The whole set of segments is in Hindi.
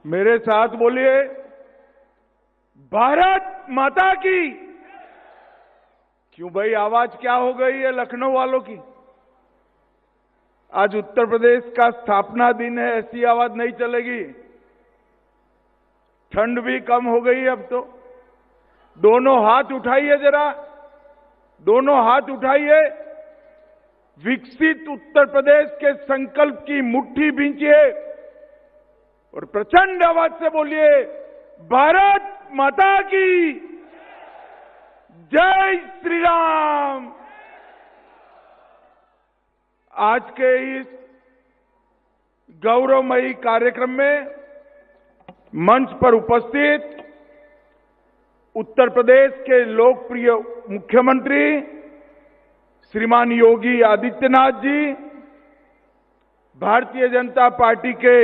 मेरे साथ बोलिए, भारत माता की। क्यों भाई, आवाज क्या हो गई है लखनऊ वालों की? आज उत्तर प्रदेश का स्थापना दिन है, ऐसी आवाज नहीं चलेगी। ठंड भी कम हो गई है अब तो। दोनों हाथ उठाइए जरा, दोनों हाथ उठाइए। विकसित उत्तर प्रदेश के संकल्प की मुट्ठी भींचिए और प्रचंड आवाज से बोलिए, भारत माता की जय श्री राम। आज के इस गौरवमयी कार्यक्रम में मंच पर उपस्थित उत्तर प्रदेश के लोकप्रिय मुख्यमंत्री श्रीमान योगी आदित्यनाथ जी, भारतीय जनता पार्टी के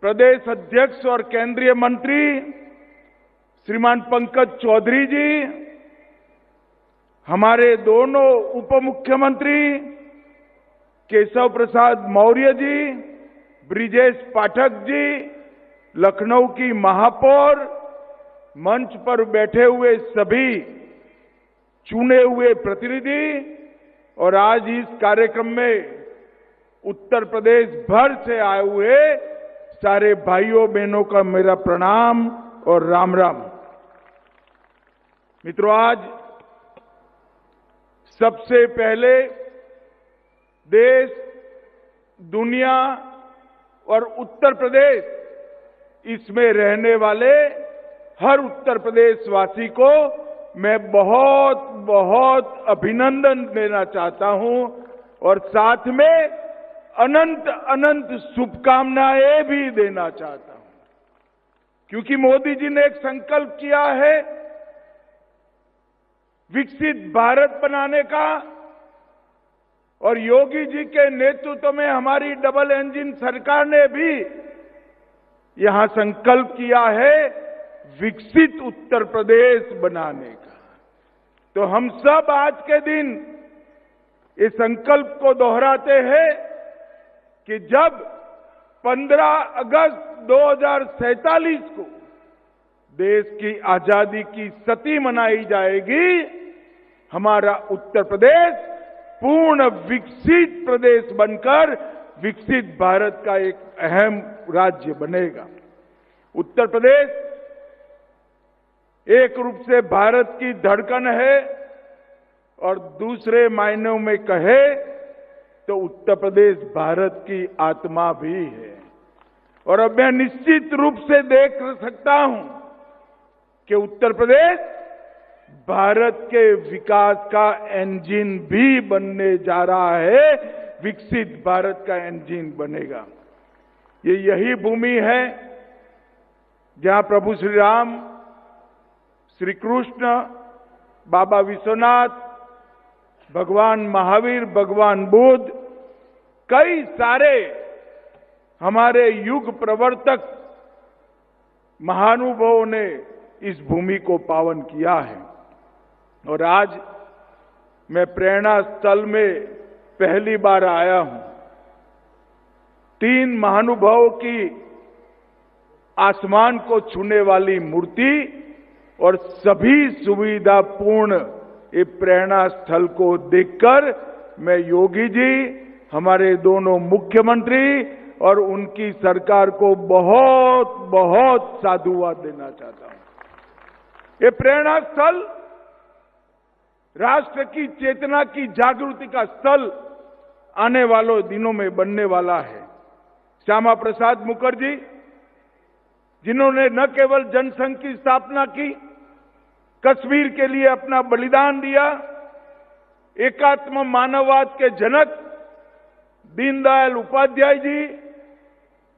प्रदेश अध्यक्ष और केंद्रीय मंत्री श्रीमान पंकज चौधरी जी, हमारे दोनों उप मुख्यमंत्री केशव प्रसाद मौर्य जी, ब्रिजेश पाठक जी, लखनऊ की महापौर, मंच पर बैठे हुए सभी चुने हुए प्रतिनिधि और आज इस कार्यक्रम में उत्तर प्रदेश भर से आए हुए सारे भाइयों बहनों का मेरा प्रणाम और राम राम। मित्रों, आज सबसे पहले देश, दुनिया और उत्तर प्रदेश, इसमें रहने वाले हर उत्तर प्रदेशवासी को मैं बहुत बहुत अभिनंदन देना चाहता हूं और साथ में अनंत अनंत शुभकामनाएं भी देना चाहता हूं, क्योंकि मोदी जी ने एक संकल्प किया है विकसित भारत बनाने का, और योगी जी के नेतृत्व में हमारी डबल इंजन सरकार ने भी यहां संकल्प किया है विकसित उत्तर प्रदेश बनाने का। तो हम सब आज के दिन इस संकल्प को दोहराते हैं कि जब 15 अगस्त 2047 को देश की आजादी की शती मनाई जाएगी, हमारा उत्तर प्रदेश पूर्ण विकसित प्रदेश बनकर विकसित भारत का एक अहम राज्य बनेगा। उत्तर प्रदेश एक रूप से भारत की धड़कन है और दूसरे मायनों में कहे तो उत्तर प्रदेश भारत की आत्मा भी है। और अब मैं निश्चित रूप से देख सकता हूं कि उत्तर प्रदेश भारत के विकास का इंजन भी बनने जा रहा है, विकसित भारत का इंजन बनेगा। ये यही भूमि है जहां प्रभु श्री राम, श्री कृष्ण, बाबा विश्वनाथ, भगवान महावीर, भगवान बुद्ध, कई सारे हमारे युग प्रवर्तक महानुभावों ने इस भूमि को पावन किया है। और आज मैं प्रेरणा स्थल में पहली बार आया हूं। 3 महानुभावों की आसमान को छूने वाली मूर्ति और सभी सुविधापूर्ण ये प्रेरणा स्थल को देखकर मैं योगी जी, हमारे दोनों मुख्यमंत्री और उनकी सरकार को बहुत बहुत साधुवाद देना चाहता हूं। ये प्रेरणा स्थल राष्ट्र की चेतना की जागृति का स्थल आने वालों दिनों में बनने वाला है। श्यामा प्रसाद मुखर्जी, जिन्होंने न केवल जनसंघ की स्थापना की, कश्मीर के लिए अपना बलिदान दिया, एकात्म मानववाद के जनक दीनदयाल उपाध्याय जी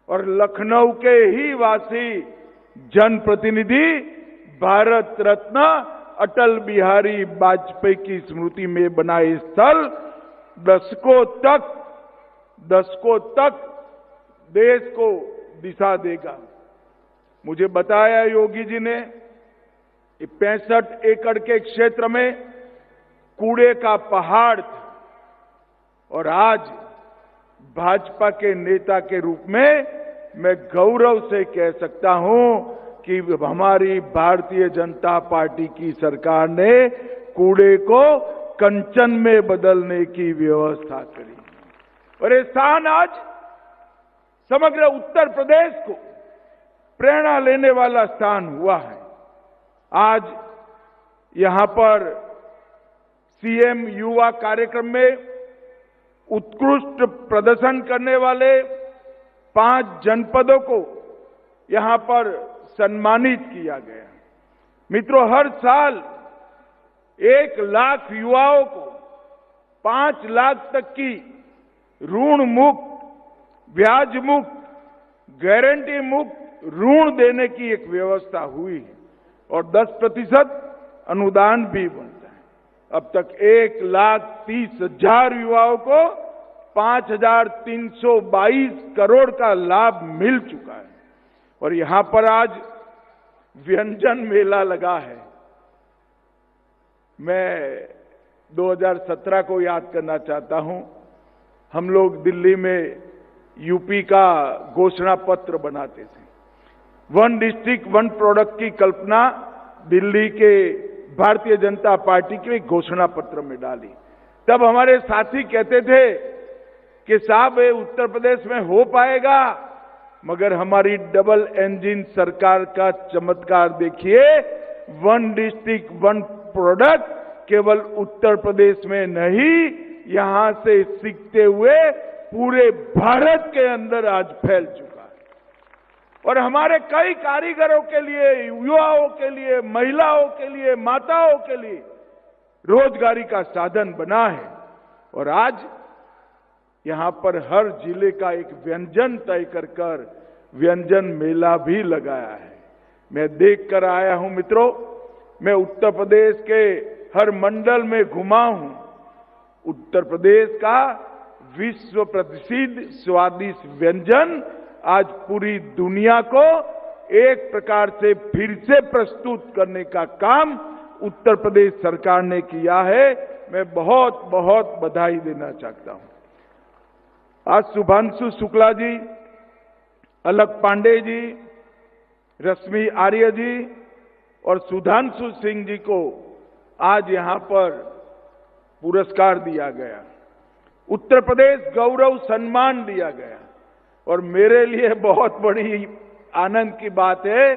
और लखनऊ के ही वासी जनप्रतिनिधि भारत रत्न अटल बिहारी वाजपेयी की स्मृति में बनाए स्थल दशकों तक देश को दिशा देगा। मुझे बताया योगी जी ने 65 एकड़ के क्षेत्र में कूड़े का पहाड़ था और आज भाजपा के नेता के रूप में मैं गौरव से कह सकता हूं कि हमारी भारतीय जनता पार्टी की सरकार ने कूड़े को कंचन में बदलने की व्यवस्था करी और ये स्थान आज समग्र उत्तर प्रदेश को प्रेरणा लेने वाला स्थान हुआ है। आज यहां पर सीएम युवा कार्यक्रम में उत्कृष्ट प्रदर्शन करने वाले 5 जनपदों को यहां पर सम्मानित किया गया। मित्रों, हर साल 1 लाख युवाओं को 5 लाख तक की ऋण मुक्त, ब्याज मुक्त, गारंटी मुक्त ऋण देने की एक व्यवस्था हुई है और 10% अनुदान भी बनता है। अब तक 1,30,000 युवाओं को 5,322 करोड़ का लाभ मिल चुका है और यहां पर आज व्यंजन मेला लगा है। मैं 2017 को याद करना चाहता हूं। हम लोग दिल्ली में यूपी का घोषणा पत्र बनाते थे। 1 डिस्ट्रिक्ट 1 प्रोडक्ट की कल्पना दिल्ली के भारतीय जनता पार्टी के घोषणा पत्र में डाली। तब हमारे साथी कहते थे कि साहब ये उत्तर प्रदेश में हो पाएगा, मगर हमारी डबल इंजन सरकार का चमत्कार देखिए। 1 डिस्ट्रिक्ट 1 प्रोडक्ट केवल उत्तर प्रदेश में नहीं, यहां से सीखते हुए पूरे भारत के अंदर आज फैल चुका है और हमारे कई कारीगरों के लिए, युवाओं के लिए, महिलाओं के लिए, माताओं के लिए रोजगारी का साधन बना है और आज यहां पर हर जिले का एक व्यंजन तय कर व्यंजन मेला भी लगाया है। मैं देख कर आया हूं मित्रों, मैं उत्तर प्रदेश के हर मंडल में घुमा हूं। उत्तर प्रदेश का विश्व प्रसिद्ध स्वादिष्ट व्यंजन आज पूरी दुनिया को एक प्रकार से फिर से प्रस्तुत करने का काम उत्तर प्रदेश सरकार ने किया है। मैं बहुत बहुत बधाई देना चाहता हूं। आज शुभांशु शुक्ला जी, अलक पांडे जी, रश्मि आर्य जी और सुधांशु सिंह जी को आज यहां पर पुरस्कार दिया गया, उत्तर प्रदेश गौरव सम्मान दिया गया और मेरे लिए बहुत बड़ी आनंद की बात है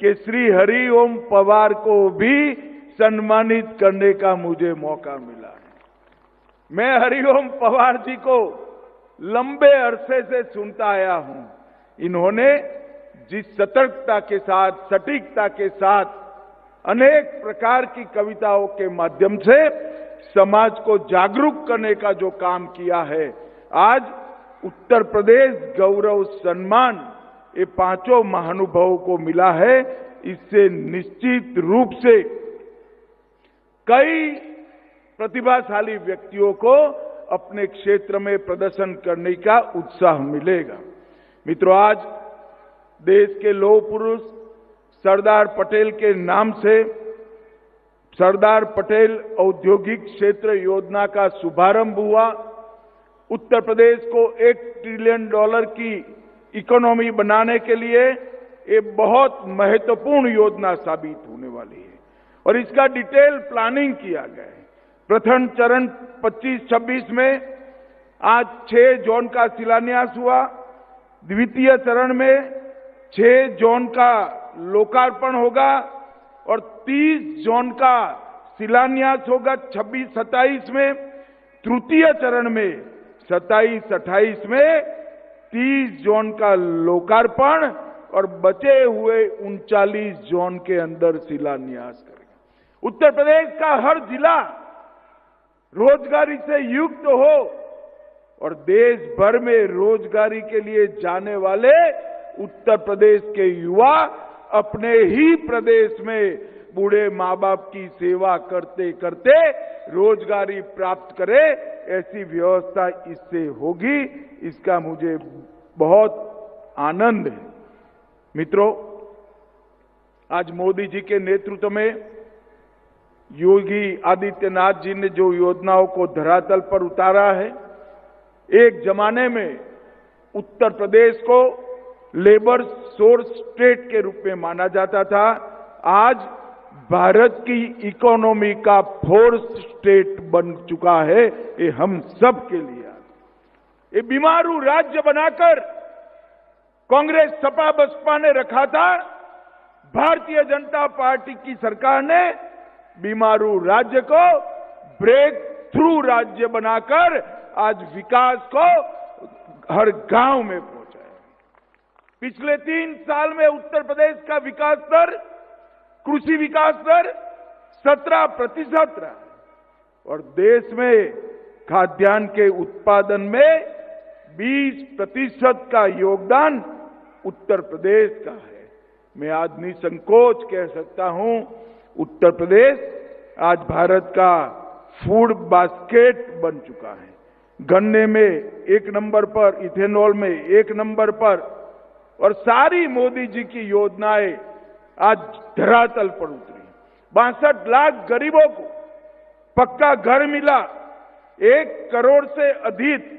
कि श्री हरिओम पवार को भी सम्मानित करने का मुझे मौका मिला है। मैं हरिओम पवार जी को लंबे अरसे से सुनता आया हूं। इन्होंने जिस सतर्कता के साथ, सटीकता के साथ अनेक प्रकार की कविताओं के माध्यम से समाज को जागरूक करने का जो काम किया है, आज उत्तर प्रदेश गौरव सम्मान ये 5 महानुभावों को मिला है। इससे निश्चित रूप से कई प्रतिभाशाली व्यक्तियों को अपने क्षेत्र में प्रदर्शन करने का उत्साह मिलेगा। मित्रों, आज देश के लौह पुरुष सरदार पटेल के नाम से सरदार पटेल औद्योगिक क्षेत्र योजना का शुभारंभ हुआ। उत्तर प्रदेश को $1 ट्रिलियन की इकोनॉमी बनाने के लिए ये बहुत महत्वपूर्ण योजना साबित होने वाली है और इसका डिटेल प्लानिंग किया गया है। प्रथम चरण 25-26 में आज 6 जोन का शिलान्यास हुआ। द्वितीय चरण में 6 जोन का लोकार्पण होगा और 30 जोन का शिलान्यास होगा 26-27 में। तृतीय चरण में 27-28 में 30 जोन का लोकार्पण और बचे हुए 39 जोन के अंदर शिलान्यास करेगा। उत्तर प्रदेश का हर जिला रोजगारी से युक्त हो और देश भर में रोजगारी के लिए जाने वाले उत्तर प्रदेश के युवा अपने ही प्रदेश में बूढ़े माँ बाप की सेवा करते करते रोजगारी प्राप्त करे, ऐसी व्यवस्था इससे होगी। इसका मुझे बहुत आनंद है। मित्रों, आज मोदी जी के नेतृत्व में योगी आदित्यनाथ जी ने जो योजनाओं को धरातल पर उतारा है, एक जमाने में उत्तर प्रदेश को लेबर सोर्स स्टेट के रूप में माना जाता था, आज भारत की इकोनॉमी का फोर्स स्टेट बन चुका है। ये हम सब के लिए ये बीमारू राज्य बनाकर कांग्रेस सपा बसपा ने रखा था। भारतीय जनता पार्टी की सरकार ने बीमारू राज्य को ब्रेक थ्रू राज्य बनाकर आज विकास को हर गांव में पहुंचाया। पिछले 3 साल में उत्तर प्रदेश का विकास दर, कृषि विकास दर 17% रहा और देश में खाद्यान्न के उत्पादन में 20% का योगदान उत्तर प्रदेश का है। मैं आज निसंकोच कह सकता हूं, उत्तर प्रदेश आज भारत का फूड बास्केट बन चुका है। गन्ने में 1 नंबर पर, इथेनॉल में 1 नंबर पर, और सारी मोदी जी की योजनाएं आज धरातल पर उतरी। 62 लाख गरीबों को पक्का घर मिला, 1 करोड़ से अधिक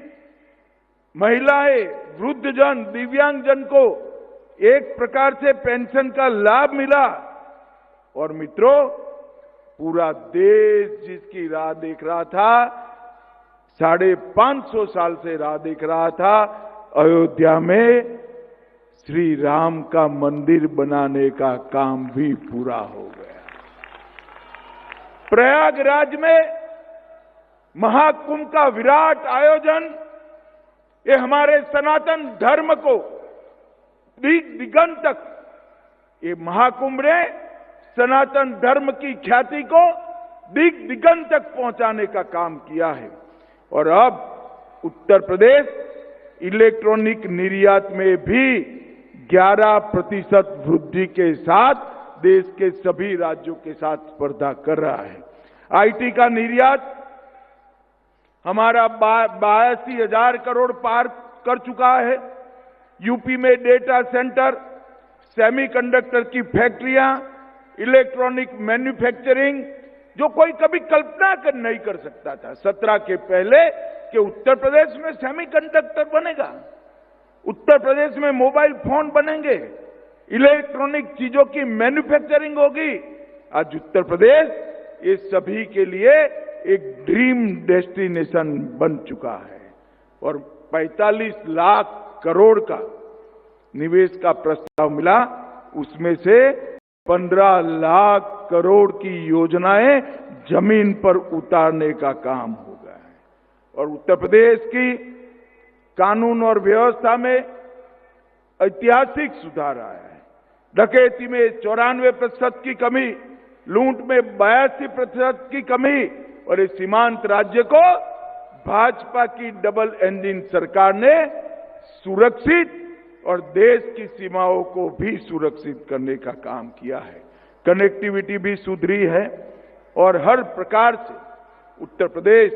महिलाएं, वृद्धजन, दिव्यांगजन को एक प्रकार से पेंशन का लाभ मिला। और मित्रों, पूरा देश जिसकी राह देख रहा था, 550 साल से राह देख रहा था, अयोध्या में श्री राम का मंदिर बनाने का काम भी पूरा हो गया। प्रयागराज में महाकुंभ का विराट आयोजन, ये हमारे सनातन धर्म को दिगंत तक, ये महाकुंभ ने सनातन धर्म की ख्याति को दिगंत तक पहुंचाने का काम किया है। और अब उत्तर प्रदेश इलेक्ट्रॉनिक निर्यात में भी 11% वृद्धि के साथ देश के सभी राज्यों के साथ स्पर्धा कर रहा है। आईटी का निर्यात हमारा 82,000 करोड़ पार कर चुका है। यूपी में डेटा सेंटर, सेमीकंडक्टर की फैक्ट्रियां, इलेक्ट्रॉनिक मैन्युफैक्चरिंग, जो कोई कभी कल्पना नहीं कर सकता था 17 के पहले कि उत्तर प्रदेश में सेमीकंडक्टर बनेगा, उत्तर प्रदेश में मोबाइल फोन बनेंगे, इलेक्ट्रॉनिक चीजों की मैन्युफैक्चरिंग होगी। आज उत्तर प्रदेश ये सभी के लिए एक ड्रीम डेस्टिनेशन बन चुका है और 45 लाख करोड़ का निवेश का प्रस्ताव मिला, उसमें से 15 लाख करोड़ की योजनाएं जमीन पर उतारने का काम हो गया है। और उत्तर प्रदेश की कानून और व्यवस्था में ऐतिहासिक सुधार आया है। डकैती में 94% की कमी, लूट में 82% की कमी, और इस सीमांत राज्य को भाजपा की डबल इंजन सरकार ने सुरक्षित और देश की सीमाओं को भी सुरक्षित करने का काम किया है। कनेक्टिविटी भी सुधरी है और हर प्रकार से उत्तर प्रदेश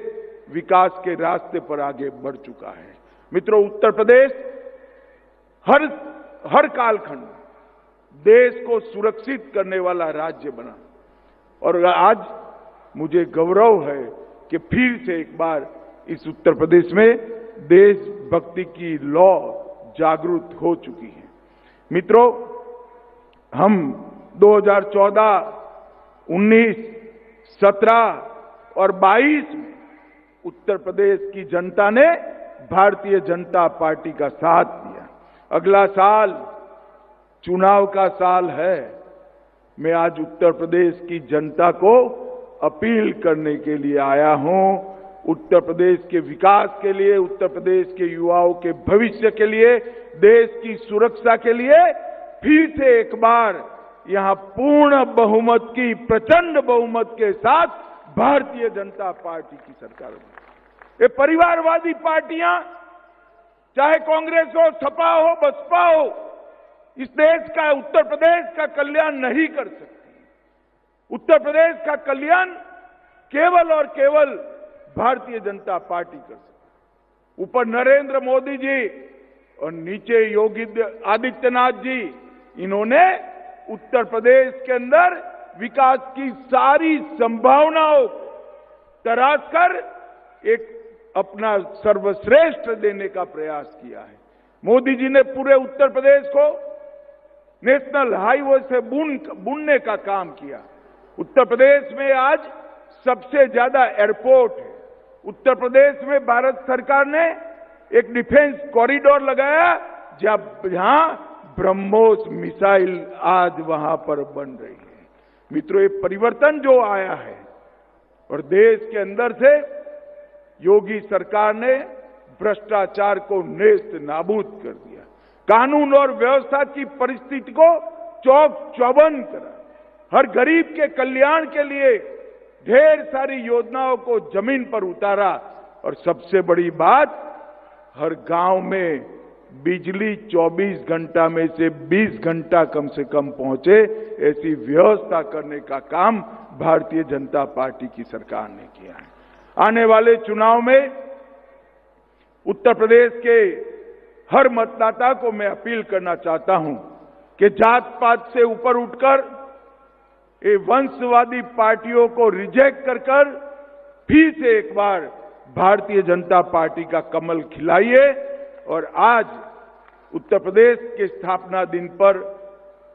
विकास के रास्ते पर आगे बढ़ चुका है। मित्रों, उत्तर प्रदेश हर कालखंड देश को सुरक्षित करने वाला राज्य बना और आज मुझे गौरव है कि फिर से एक बार इस उत्तर प्रदेश में देशभक्ति की लौ जागृत हो चुकी है। मित्रों, हम 2014, 19, 17 और 22 में उत्तर प्रदेश की जनता ने भारतीय जनता पार्टी का साथ दिया। अगला साल चुनाव का साल है। मैं आज उत्तर प्रदेश की जनता को अपील करने के लिए आया हूं। उत्तर प्रदेश के विकास के लिए, उत्तर प्रदेश के युवाओं के भविष्य के लिए, देश की सुरक्षा के लिए फिर से एक बार यहां पूर्ण बहुमत की, प्रचंड बहुमत के साथ भारतीय जनता पार्टी की सरकार बनी। ये परिवारवादी पार्टियां, चाहे कांग्रेस हो, सपा हो, बसपा हो, इस देश का, उत्तर प्रदेश का कल्याण नहीं कर सकती। उत्तर प्रदेश का कल्याण केवल और केवल भारतीय जनता पार्टी कर सकती। ऊपर नरेंद्र मोदी जी और नीचे योगी आदित्यनाथ जी, इन्होंने उत्तर प्रदेश के अंदर विकास की सारी संभावनाओं को तराश कर एक अपना सर्वश्रेष्ठ देने का प्रयास किया है। मोदी जी ने पूरे उत्तर प्रदेश को नेशनल हाईवे से बुनने का काम किया। उत्तर प्रदेश में आज सबसे ज्यादा एयरपोर्ट है। उत्तर प्रदेश में भारत सरकार ने एक डिफेंस कॉरिडोर लगाया, जहां ब्रह्मोस मिसाइल आज वहां पर बन रही है। मित्रों, ये परिवर्तन जो आया है और देश के अंदर से योगी सरकार ने भ्रष्टाचार को नेस्त नाबूद कर दिया, कानून और व्यवस्था की परिस्थिति को चौक चौबंद करा, हर गरीब के कल्याण के लिए ढेर सारी योजनाओं को जमीन पर उतारा और सबसे बड़ी बात, हर गांव में बिजली 24 घंटा में से 20 घंटा कम से कम पहुंचे, ऐसी व्यवस्था करने का काम भारतीय जनता पार्टी की सरकार ने किया है। आने वाले चुनाव में उत्तर प्रदेश के हर मतदाता को मैं अपील करना चाहता हूं कि जात पात से ऊपर उठकर ये वंशवादी पार्टियों को रिजेक्ट कर फिर से एक बार भारतीय जनता पार्टी का कमल खिलाइए। और आज उत्तर प्रदेश के स्थापना दिन पर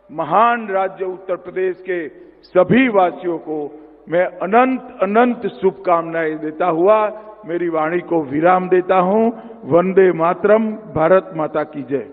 महान राज्य उत्तर प्रदेश के सभी वासियों को मैं अनंत अनंत शुभकामनाएं देता हुआ मेरी वाणी को विराम देता हूं। वंदे मातरम। भारत माता की जय।